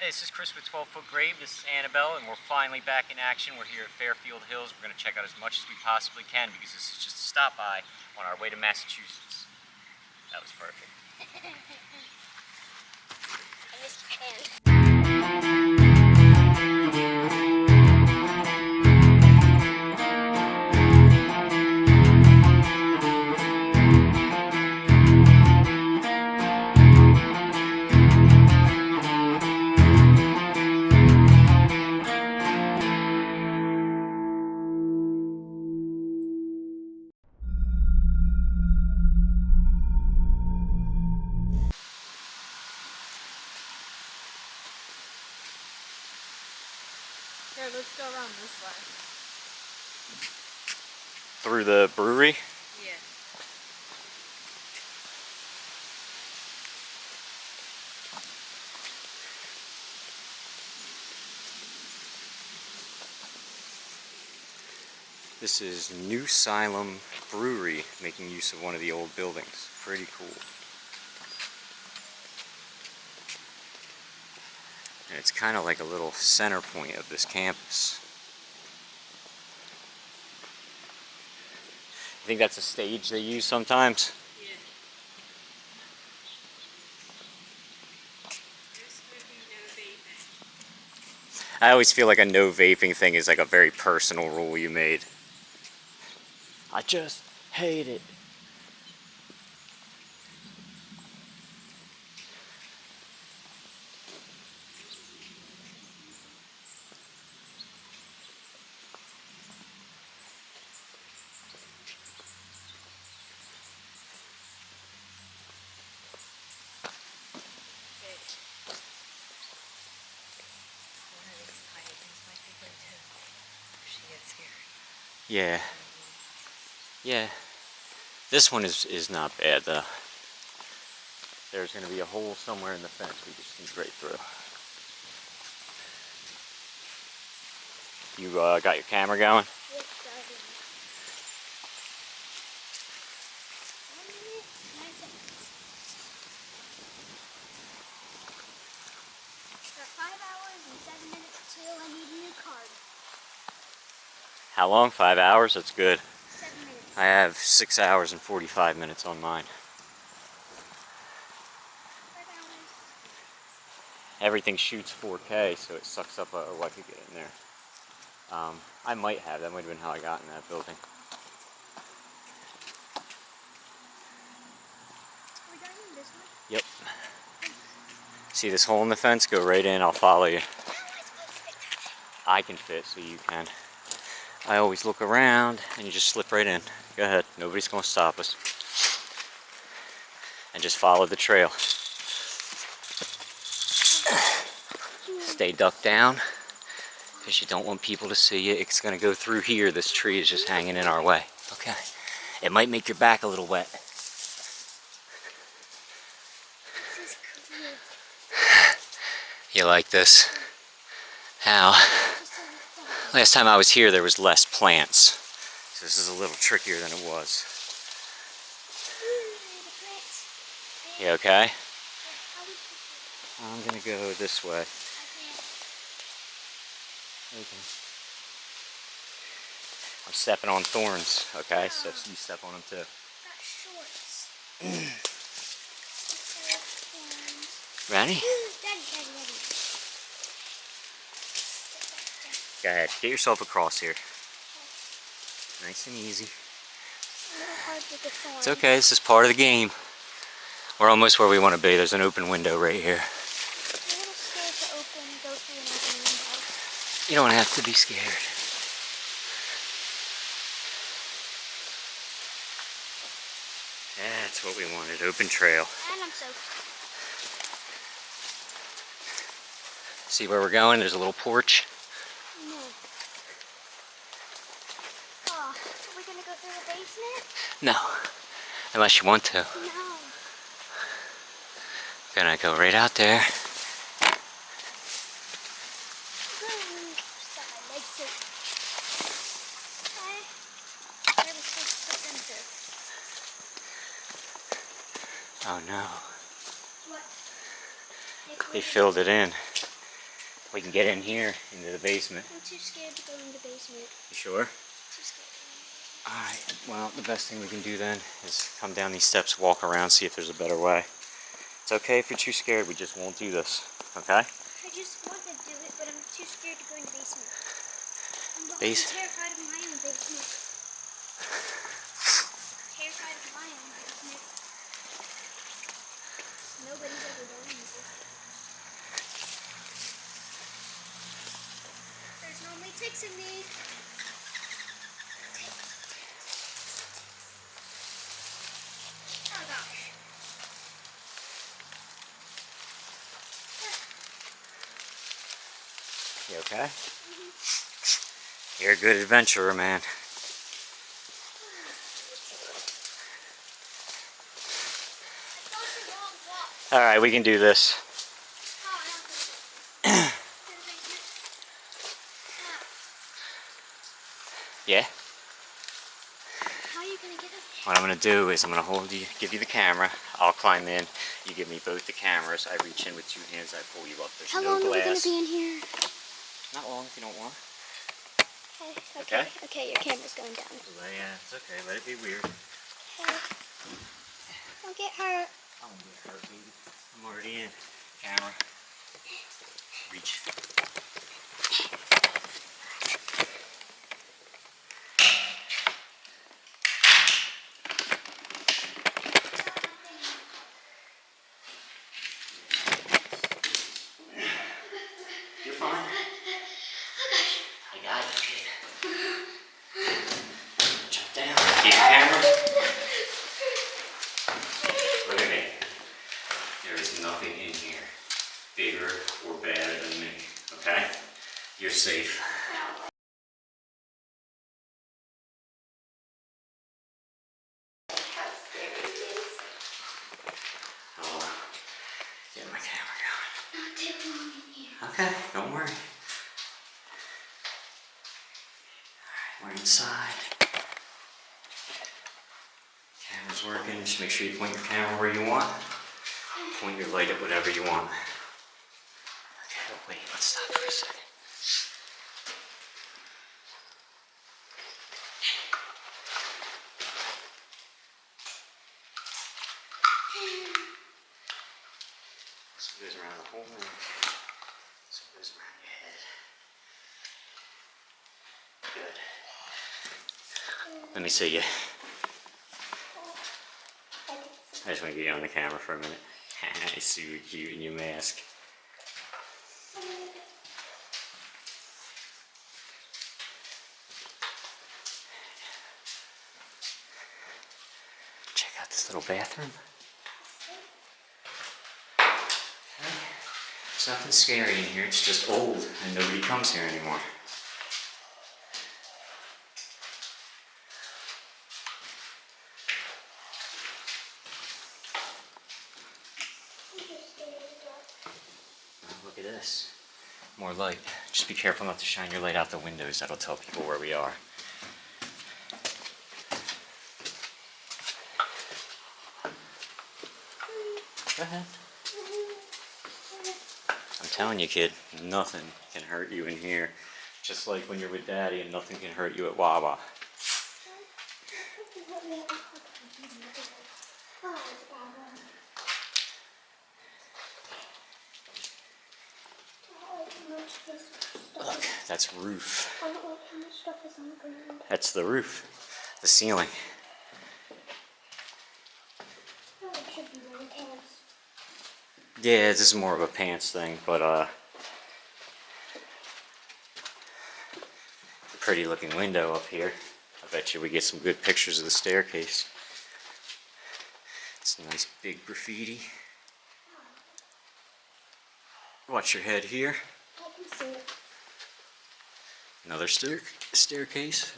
Hey, this is Chris with 12 Foot Grave. This is Annabelle, and we're finally back in action. We're here at Fairfield Hills. We're going to check out as much as we possibly can because this is just a stop by on our way to Massachusetts. That was perfect. I missed your hand. Here, let's go around this way. Through the brewery? Yeah. This is New Salem Brewery, making use of one of the old buildings. Pretty cool. And it's kind of like a little center point of this campus. I think that's a stage they use sometimes. Yeah. There's going to be no vaping. I always feel like a no vaping thing is like a very personal rule you made. I just hate it. Yeah. Yeah. This one is not bad though. There's going to be a hole somewhere in the fence we just sneak right through. You got your camera going? Yes, darling. 1 minute, 9 seconds. For 5 hours and 7 minutes till I need a new card. How long? 5 hours? That's good. 7 minutes. I have 6 hours and 45 minutes on mine. 5 hours. Everything shoots 4K, so it sucks up what I could get in there. I might have. That might have been how I got in that building. Are we going in this one? Yep. See this hole in the fence? Go right in. I'll follow you. I can fit, so you can. I always look around, and you just slip right in. Go ahead. Nobody's going to stop us. And just follow the trail. Stay ducked down, because you don't want people to see you. It's going to go through here. This tree is just hanging in our way. Okay. It might make your back a little wet. This is cool. You like this? How? Last time I was here, there was less plants. So this is a little trickier than it was. You okay? I'm gonna go this way. Okay. I'm stepping on thorns, okay? So you step on them too. Got shorts. Ready? Daddy. Go ahead. Get yourself across here. Nice and easy. A little hard with the thorns. It's okay. This is part of the game. We're almost where we want to be. There's an open window right here. I'm a little scared to go through an open window. You don't have to be scared. That's what we wanted. Open trail. And I'm soaked. See where we're going? There's a little porch. No. Oh, are we gonna go through the basement? No. Unless you want to. No. Gonna go right out there. Oh no. What? They filled it in. We can get in here into the basement. I'm too scared to go in the basement. You sure? Too scared to go in the basement. Alright, well, the best thing we can do then is come down these steps, walk around, see if there's a better way. It's okay if you're too scared, we just won't do this, okay? I just want to do it, but I'm too scared to go in the basement. I'm Base- terrified of my own basement. Terrified of my own basement. Nobody's ever done this. There's normally ticks in me. Oh gosh. You okay? You're a good adventurer, man. Alright, we can do this. Yeah? How are you gonna get up? What I'm gonna do is I'm gonna give you the camera. I'll climb in. You give me both the cameras. I reach in with 2 hands. I pull you up. There's How no long are we gonna glass. be in here? Not long if you don't want. Okay. Okay? Okay, your camera's going down. Yeah, it's okay. Let it be weird. Okay. Don't get hurt. I won't get hurt, baby. I'm already in. Camera. Reach. You're fine. I got you, kid. Jump down. Keep the camera. Look at me. There is nothing in here bigger or badder than me, okay? You're safe. I'll get my camera going. Not too long in here. Okay, don't worry. Alright, we're inside. Camera's working. Just make sure you point your camera where you want. Point your light at whatever you want. Okay, oh, wait, let's stop for a second. So it goes around the whole room. So it goes around your head. Good. Let me see you. I just want to get you on the camera for a minute. I see you cute in your mask. Check out this little bathroom. Okay. There's nothing scary in here, it's just old and nobody comes here anymore. Look at this. More light. Just be careful not to shine your light out the windows. That'll tell people where we are. Go ahead. I'm telling you, kid, nothing can hurt you in here. Just like when you're with Daddy and nothing can hurt you at Wawa. Look, that's roof. I don't like how much stuff is on the ground. That's the roof. The ceiling. Oh, it should be really pants. Yeah, this is more of a pants thing, but pretty looking window up here. I bet you we get some good pictures of the staircase. It's a nice big graffiti. Watch your head here. I can see it. Another staircase.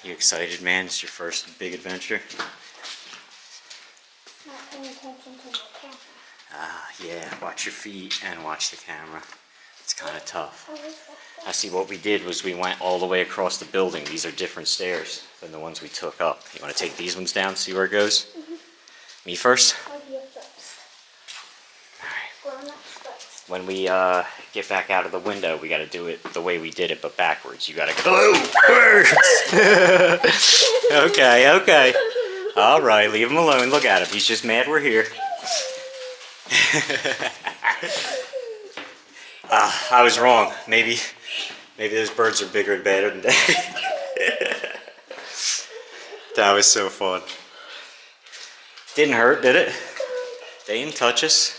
You excited, man? It's your first big adventure? Not paying attention to my camera. Ah, yeah. Watch your feet and watch the camera. It's kind of tough. Oh, is that I see what we did was we went all the way across the building. These are different stairs than the ones we took up. You want to take these ones down, see where it goes? Me first? I'll be up first. Grown ups first. When we get back out of the window, we got to do it the way we did it, but backwards. You got to go, oh, birds! Okay. All right, leave him alone. Look at him. He's just mad we're here. I was wrong. Maybe those birds are bigger and badder than Daddy. That was so fun. Didn't hurt, did it? They didn't touch us.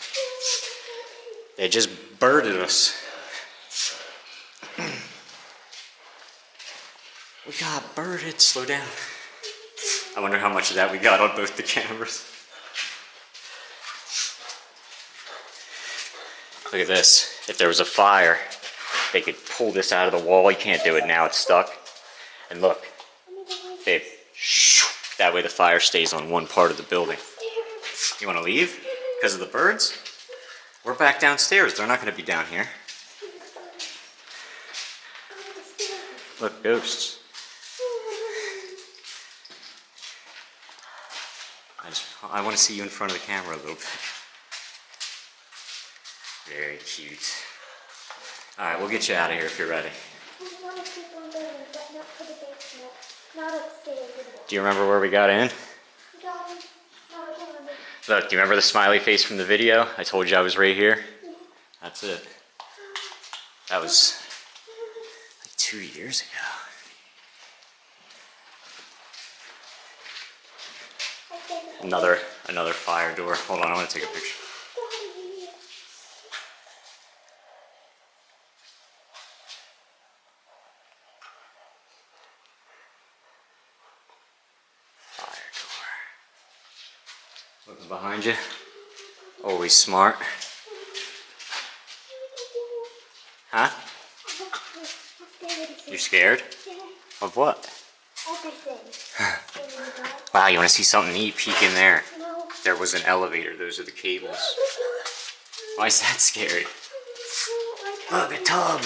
They just birded us. We got birded. Slow down. I wonder how much of that we got on both the cameras. Look at this. If there was a fire, they could pull this out of the wall. You can't do it now, it's stuck. And look, babe, that way the fire stays on one part of the building. You want to leave? Because of the birds? We're back downstairs. They're not going to be down here. Look, ghosts. I want to see you in front of the camera a little bit. Very cute. Alright, we'll get you out of here if you're ready. Do you remember where we got in? Look, do you remember the smiley face from the video? I told you I was right here. That's it. That was like 2 years ago. Another fire door. Hold on, I want to take a picture. Fire door. Looking behind you. Always smart. Huh? You're scared? Of what? Wow, you want to see something neat? Peek in there. There was an elevator. Those are the cables. Why is that scary? Look, a tub.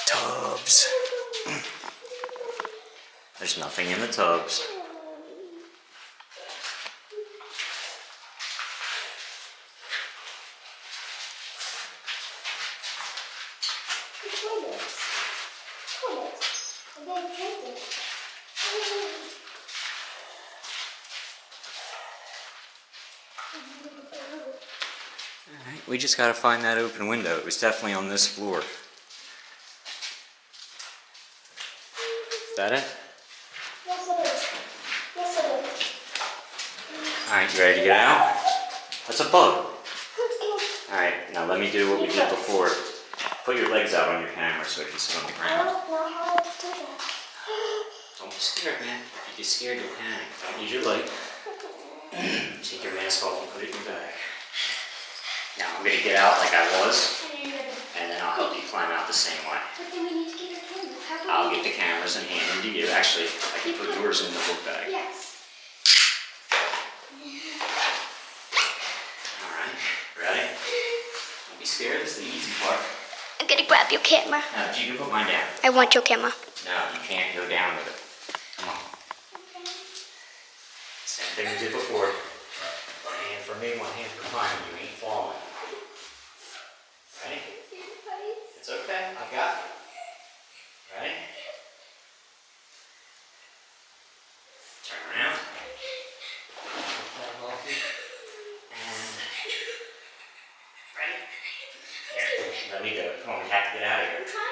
Tubs. There's nothing in the tubs. Alright, we just gotta find that open window. It was definitely on this floor. Is that it? Yes, it is. Yes, it is. Alright, you ready to get out? That's a bug. Alright, now let me do what we did before. Put your legs out on your camera so I can sit on the I ground. don't know how to do that. Don't be scared, man. If you get scared, you'll panic. Don't use your light. Take your mask off and put it in your bag. Now I'm gonna get out like I was, and then I'll help you climb out the same way. But then we need to get our cameras. How do I'll we- get the cameras and hand them to you. Actually, I can put yours in the book bag. Yes. Alright, ready? Don't be scared, this is the easy part. I'm gonna grab your camera. Now, you can put mine down. I want your camera. No, you can't go down with it. Come on. Same thing we did before. One hand for me, one hand for climbing. You ain't falling. Ready? It's okay, I got it. Ready? Turn around. And ready? There, let me go. Come on, we have to get out of here. I'm trying.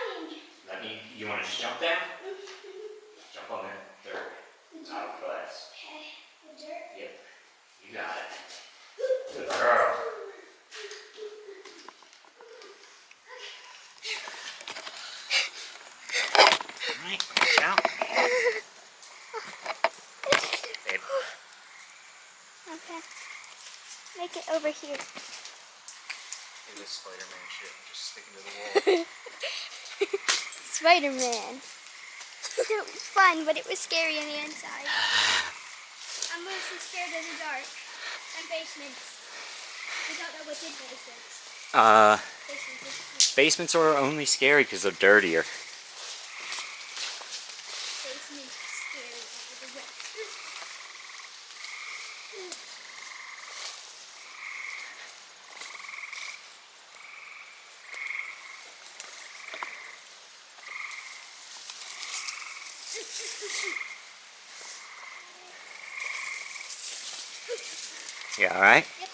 You want to just jump down? Jump on the dirt. Out of glass. Okay. The dirt. Yep. You got it. Good girl. Alright, watch out. Babe. Okay. Make it over here. Look at this Spider-Man shit. I'm just sticking to the wall. Spider-Man. It was fun, but it was scary on the inside. I'm mostly scared of the dark and basements. I don't know what did basements. Basements are only scary because they're dirtier. Basement's scary. Yeah, alright? Yep.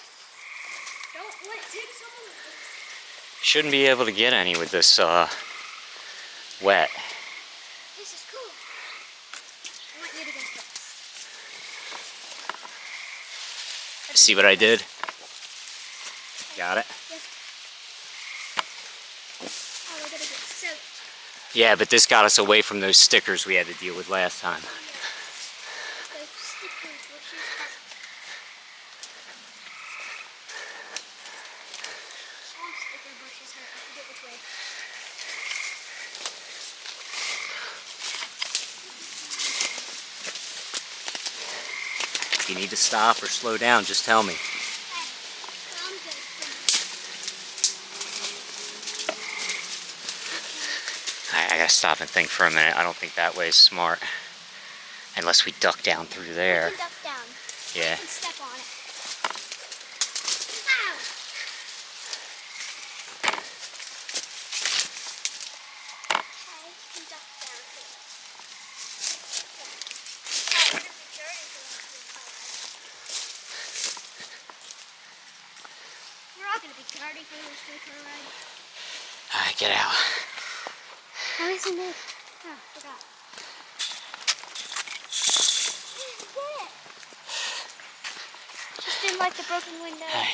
Don't let it take someone else. Shouldn't be able to get any with this wet. This is cool. I want you to go first. See what I did? Got it? Yep. Oh, we're gonna get soaked. Yeah, but this got us away from those stickers we had to deal with last time. Those sticky bushes are... All sticker bushes hurt. I forget which way. If you need to stop or slow down, just tell me. Okay. I'm good. I gotta stop and think for a minute. I don't think that way is smart. Unless we duck down through there. You can duck down. Yeah. And step on it. Ow! Okay, you can duck down here. Oh, we're gonna be dirty going through the car. We're all gonna be dirty for the rest of the car ride. Alright, get out. How isn't it? Oh, forgot. Get it! Just didn't like the broken window. Hey.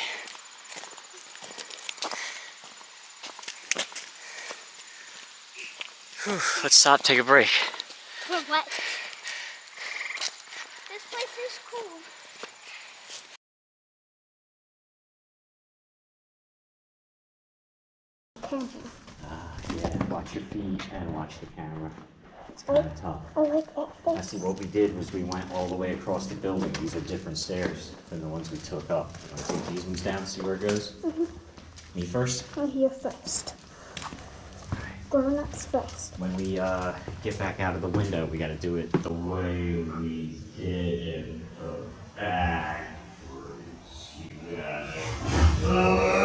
Whew, let's stop, take a break. For what? This place is cool. Yeah, watch your feet and watch the camera. It's kind of tough. I like that I face. see what we did was we went all the way across the building. These are different stairs than the ones we took up. Want to take these ones down, see where it goes? Me first? I'm here first. Grown-ups first. When we get back out of the window, we got to do it the way we did it backwards. You got it.